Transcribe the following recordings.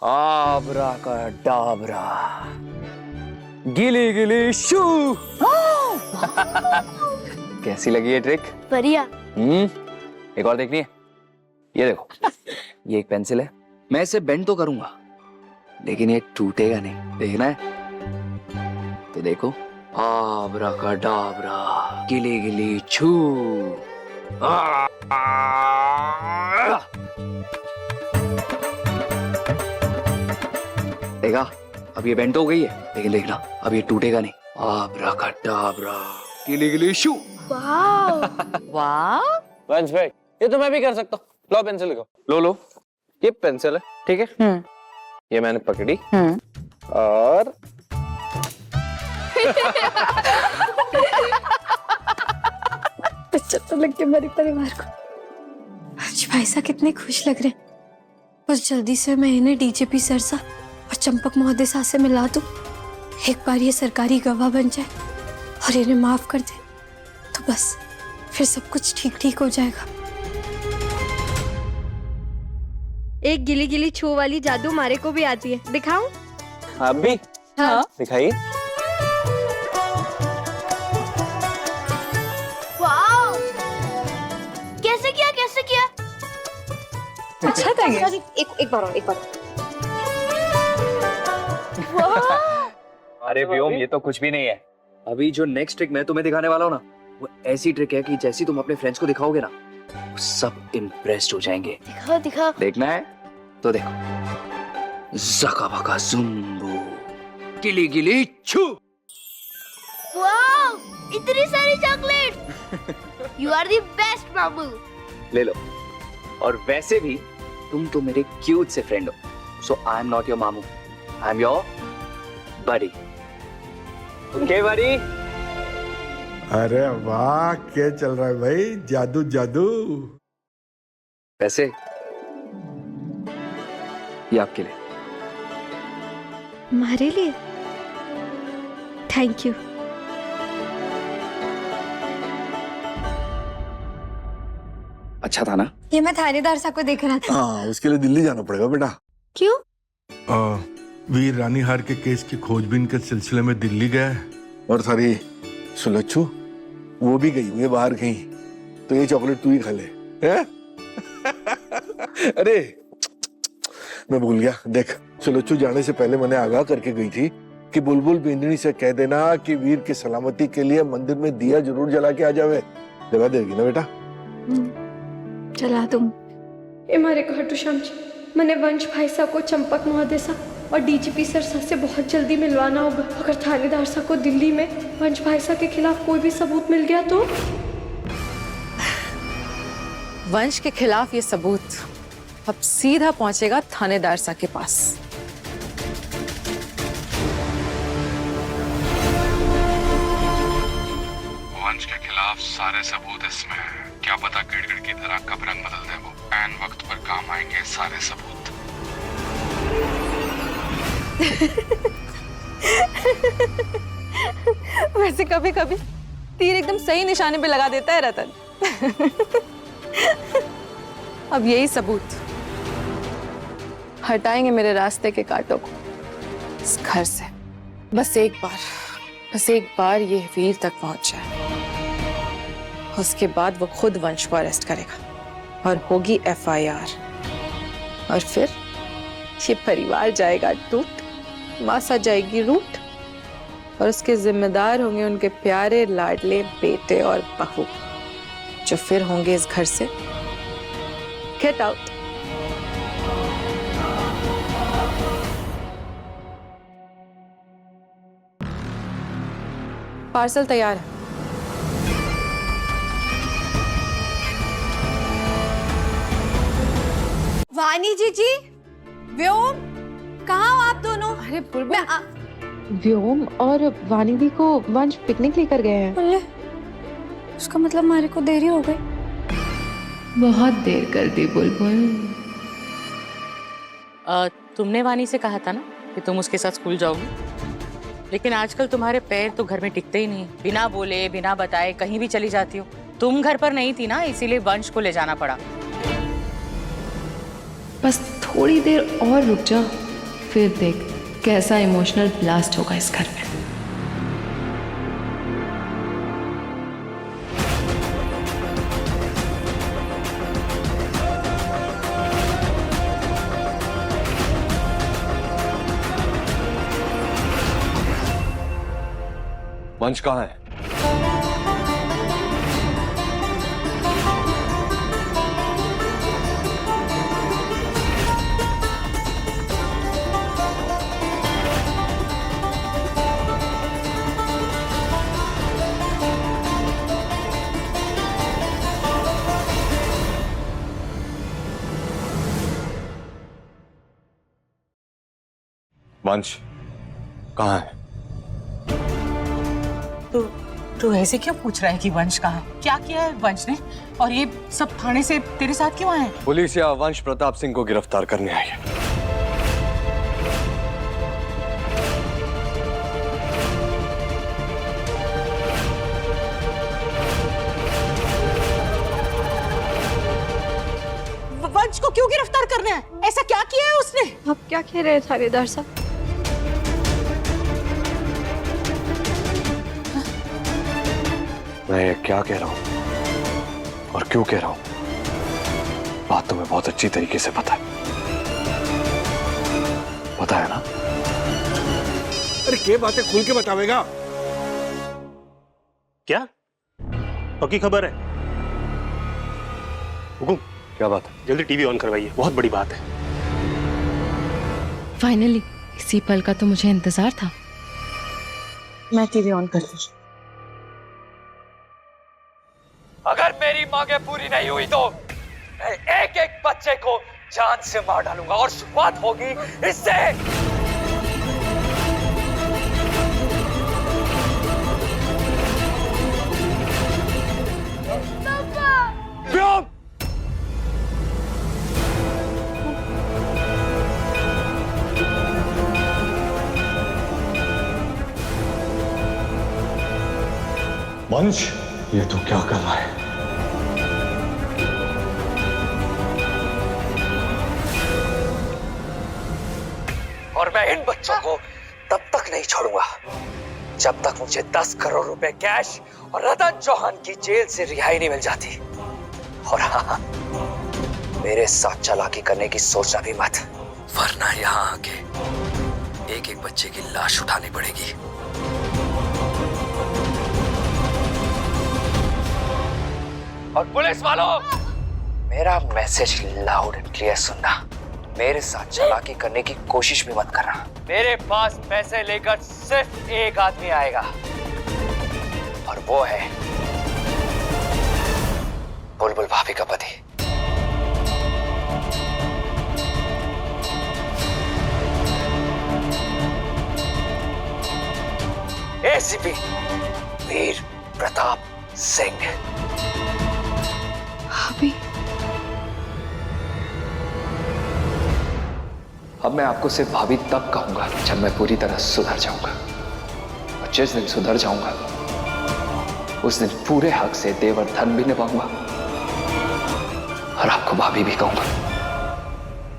आबरा का डाबरा, गिली गिली शू। कैसी लगी ये ट्रिक? बढ़िया। एक और देखनी है? ये देखो, ये एक पेंसिल है, मैं इसे बेंड तो करूंगा लेकिन ये टूटेगा नहीं, देखना है? तो देखो, आबरा का डाबरा, गिली गिली छू। देखा, अब ये बेंड तो हो गई है लेकिन देखना, अब ये टूटेगा नहीं। आबरा का डाबरा, गिली गिली शू। वाह वंश भाई, ये तो मैं भी कर सकता हूँ। लो पेंसिल लिखो। लो ये पेंसिल है, ठीक है? ये मैंने पकड़ी और तो लग गया मेरे परिवार को। आज भाई साहब कितने खुश लग रहे हैं। बस जल्दी से मैं इन्हें डीजीपी सर सा और चंपक महोदय सा से मिला दूं। एक बार ये सरकारी गवाह बन जाए और इन्हें माफ कर दे तो बस फिर सब कुछ ठीक हो जाएगा। एक गिली गिली छू वाली जादू मारे को भी आती है, दिखाऊं? आप भी? हाँ। दिखाइए। वाओ! कैसे किया? अच्छा था ये। एक बार और। अरे व्योम, ये तो कुछ भी नहीं है। अभी जो नेक्स्ट ट्रिक मैं तुम्हें दिखाने वाला हूँ ना, वो ऐसी ट्रिक है कि जैसी तुम अपने फ्रेंड्स को दिखाओगे ना, वो सब इम्प्रेस्ड हो जाएंगे। दिखा। देखना है तो देखो। ज़का बका जुम्बो, गिली गिली छू। वाओ! इतनी सारी chocolate. You are the best मामू। ले लो। और वैसे भी तुम तो मेरे क्यूट से फ्रेंड हो, so I am not your मामू, I am your buddy. Okay buddy? अरे वाह, क्या चल रहा है भाई? जादू। वैसे ये आपके लिए। हमारे लिए? Thank you. अच्छा था ना? ये मैं थानेदार साहब को देख रहा था। हाँ, उसके लिए दिल्ली जाना पड़ेगा बेटा। क्यों? वीर रानी हार के केस की खोजबीन के सिलसिले में दिल्ली गया है और सारी सुलच्छू वो भी गई हुई है बाहर कहीं, तो ये चॉकलेट तू ही खा ले। अरे मैं भूल गया, देख सुलच्छू जाने से पहले मैंने आगाह करके गई थी कि बुलबुल बिंदनी से कह देना कि वीर की सलामती के लिए मंदिर में दिया जरूर जला के आ जावे। जला देगी ना बेटा? चला तुम। हमारे खाटू श्याम जी, मैंने वंश भाई साहब को चंपक महोदय साहब और डीजीपी सर से बहुत जल्दी मिलवाना होगा। अगर थानेदार साहब को दिल्ली में वंश भाई साहब के खिलाफ कोई भी सबूत मिल गया तो? वंश के खिलाफ ये सबूत अब सीधा पहुंचेगा थानेदार साहब के पास। वंश के खिलाफ सारे सबूत इसमें हैं। क्या पता गिड़गिड़ की तरह कब रंग बदल दे वो। ऐन वक्त पर काम आएंगे सारे सबूत। वैसे कभी कभी तीर एकदम सही निशाने पे लगा देता है रतन। अब यही सबूत हटाएंगे मेरे रास्ते के कांटों को इस घर से। बस एक बार ये वीर तक पहुंच जाए, उसके बाद वो खुद वंश को अरेस्ट करेगा और होगी FIR, और फिर ये परिवार जाएगा टूट, मासा जाएगी रूट, और उसके जिम्मेदार होंगे उनके प्यारे लाडले बेटे और बहू, जो फिर होंगे इस घर से गेट आउट। पार्सल तैयार है। वानी जी, व्योम, कहाँ हो आप दोनों? अरे व्योम और वानी दी को वंश पिकनिक लेकर गए हैं। उसका मतलब हमारे को देरी हो गई। बहुत देर कर दी बुलबुल। तुमने वानी से कहा था ना कि तुम उसके साथ स्कूल जाओगी, लेकिन आजकल तुम्हारे पैर तो घर में टिकते ही नहीं। बिना बोले बिना बताए कहीं भी चली जाती हो। तुम घर पर नहीं थी ना, इसीलिए वंश को ले जाना पड़ा। बस थोड़ी देर और रुक जा, फिर देख कैसा इमोशनल ब्लास्ट होगा इस घर में। वंश कहाँ है? वंश कहाँ है? तू ऐसे क्यों पूछ रहा है कि वंश कहाँ है? क्या किया है वंश ने? और ये सब थाने से तेरे साथ क्यों आए हैं? पुलिस या वंश प्रताप सिंह को गिरफ्तार करने आई है। वंश को क्यों गिरफ्तार करना है? ऐसा क्या किया है उसने? आप क्या कह रहे हैं थानेदार साहब? मैं ये क्या कह रहा हूं और क्यों कह रहा हूं, बात तुम्हें बहुत अच्छी तरीके से पता है। पता है ना? अरे क्या बातें खुल के बतावेगा? क्या पक्की खबर है? हुकुम, क्या बात है? जल्दी टीवी ऑन करवाइए, बहुत बड़ी बात है। फाइनली इसी पल का तो मुझे इंतजार था। मैं टीवी ऑन करती हूँ। अगर मेरी मांगे पूरी नहीं हुई तो मैं एक एक बच्चे को जान से मार डालूंगा और शुरुआत होगी इससे। वंश, ये तू क्या कर रहा है? और मैं इन बच्चों को तब तक नहीं छोड़ूंगा जब तक मुझे 10 करोड़ रुपए कैश और रतन चौहान की जेल से रिहाई नहीं मिल जाती। और हाँ, मेरे साथ चालाकी करने की सोचना भी मत, वरना यहाँ आके एक एक बच्चे की लाश उठानी पड़ेगी। और पुलिस वालों, मेरा मैसेज लाउड एंड क्लियर सुनना। मेरे साथ चालाकी करने की कोशिश भी मत करना। मेरे पास पैसे लेकर सिर्फ एक आदमी आएगा और वो है बुलबुल भाभी का पति। एसीपी वीर प्रताप सिंह। भाभी, अब मैं आपको सिर्फ भाभी तब कहूंगा जब मैं पूरी तरह सुधर जाऊंगा। और जिस दिन सुधर जाऊंगा उस दिन पूरे हक से देवर धन भी निभाऊंगा और आपको भाभी भी कहूंगा।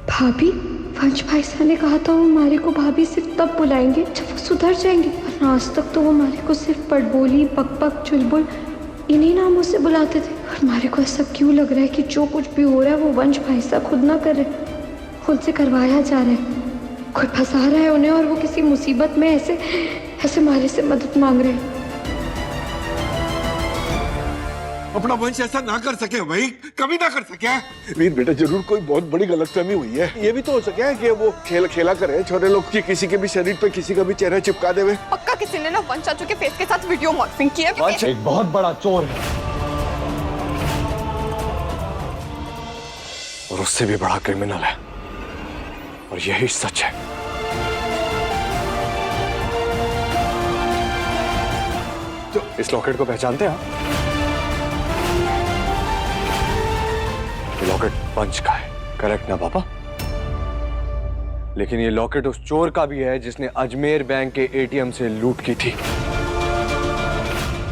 भाभी? वंश भाई साहब ने कहा था वो मारे को भाभी सिर्फ तब बुलाएंगे जब वो सुधर जाएंगे, और आज तक तो वो मारे को सिर्फ पटबोली, पकपक, चुलबुल इन्हीं नामों से बुलाते थे। और मारे को ऐसा क्यों लग रहा है कि जो कुछ भी हो रहा है वो वंश भाई साहब खुद ना कर रहे, खुद से करवाया जा रहा है। कोई फंसा रहा है उन्हें और वो किसी मुसीबत में ऐसे मारे से मदद मांग रहे हैं। अपना वंश ऐसा ना कर सके भाई, कभी ना कर सके। वीर बेटा, जरूर कोई बहुत बड़ी गलतफहमी हुई है। ये भी तो हो सके है कि वो खेला करे छोटे लोग कि किसी के भी शरीर पे किसी का भी चेहरा चिपका देवे। पक्का किसी ने ना वंश चाचू के फेस के साथ वीडियो मॉर्फिंग किया। वंश एक बहुत बड़ा चोर है और उससे भी बड़ा क्रिमिनल है, और यही सच है। तो इस लॉकेट को पहचानते हैं? ये लॉकेट पंच का है, करेक्ट ना पापा? लेकिन ये लॉकेट उस चोर का भी है जिसने अजमेर बैंक के एटीएम से लूट की थी।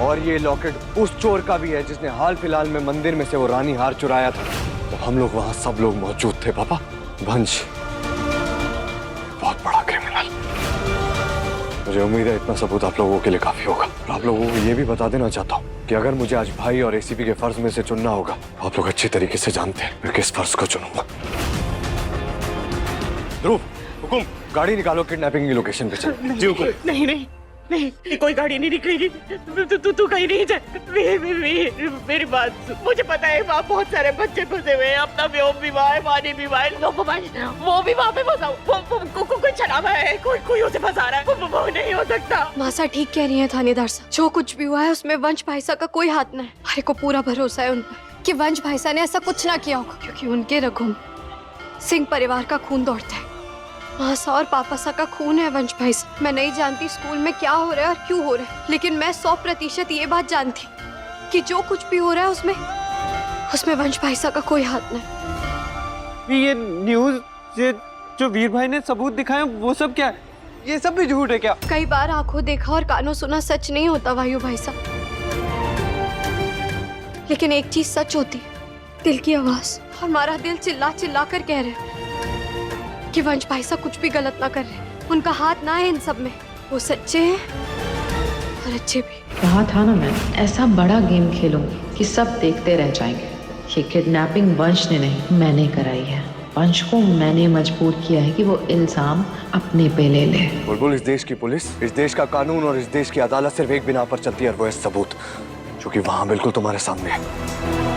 और ये लॉकेट उस चोर का भी है जिसने हाल फिलहाल में मंदिर में से वो रानी हार चुराया था। तो हम लोग वहां सब लोग मौजूद थे पापा। वंश बहुत बड़ा क्रिमिनल। मुझे उम्मीद है इतना सबूत आप लोगों के लिए काफी होगा। और आप लोगों को ये भी बता देना चाहता हूँ कि अगर मुझे आज भाई और एसीपी के फर्ज में से चुनना होगा, आप लोग अच्छी तरीके से जानते हैं मैं किस फर्ज को चुनूंगा। ध्रुव, हुकुम, गाड़ी निकालो, किडनैपिंग की लोकेशन पे चल। जी हुकुम। नहीं नहीं नहीं, कोई गाड़ी नहीं निकलेगी। तू कहीं नहीं जा। मेरी बात सुन। मुझे पता है वहाँ बहुत सारे बच्चे फंसे हुए हैं, अपना व्योम भी वहाँ है, वानी भी वहाँ है, वो भी वहाँ पे फंसा। कोई छलावा है, कोई उसे फंसा रहा है, वो नहीं हो सकता। मासा ठीक कह रही है थानेदार साहब, जो कुछ भी हुआ है उसमें वंश भाईसा का कोई हाथ नहीं है। हमारे को पूरा भरोसा है उन पर कि वंश भाईसा ने ऐसा कुछ ना किया होगा, क्योंकि उनके रगों में सिंह परिवार का खून दौड़ता है। मासा और पापासा का खून है वंश भाईसा। मैं नहीं जानती स्कूल में क्या हो रहा है और क्यों हो रहा है, लेकिन मैं 100% ये बात जानती कि जो कुछ भी हो रहा है उसमें वंश भाईसा का कोई हाथ नहीं। ये न्यूज़ जो वीर भाई ने सबूत दिखाए वो सब क्या है? ये सब भी झूठ है क्या? कई बार आंखों देखा और कानों सुना सच नहीं होता वायु भाईसा, लेकिन एक चीज सच होती है, दिल की आवाज। हमारा दिल चिल्ला चिल्ला कर कह रहे हैं कि वंश भाईसा कुछ भी गलत ना कर रहे, उनका हाथ ना है इन सब में। वो सच्चे हैं और अच्छे भी। कहा था ना मैं, ऐसा बड़ा गेम खेलूंगी कि सब देखते रह जाएंगे। ये किडनैपिंग वंश ने नहीं, मैंने कराई है। वंश को मैंने मजबूर किया है कि वो इल्जाम अपने पे ले ले। बुलबुल, इस देश की पुलिस, इस देश का कानून और इस देश की अदालत सिर्फ एक बिना पर चलती है और वो है सबूत, जो कि वहां बिल्कुल तुम्हारे सामने है।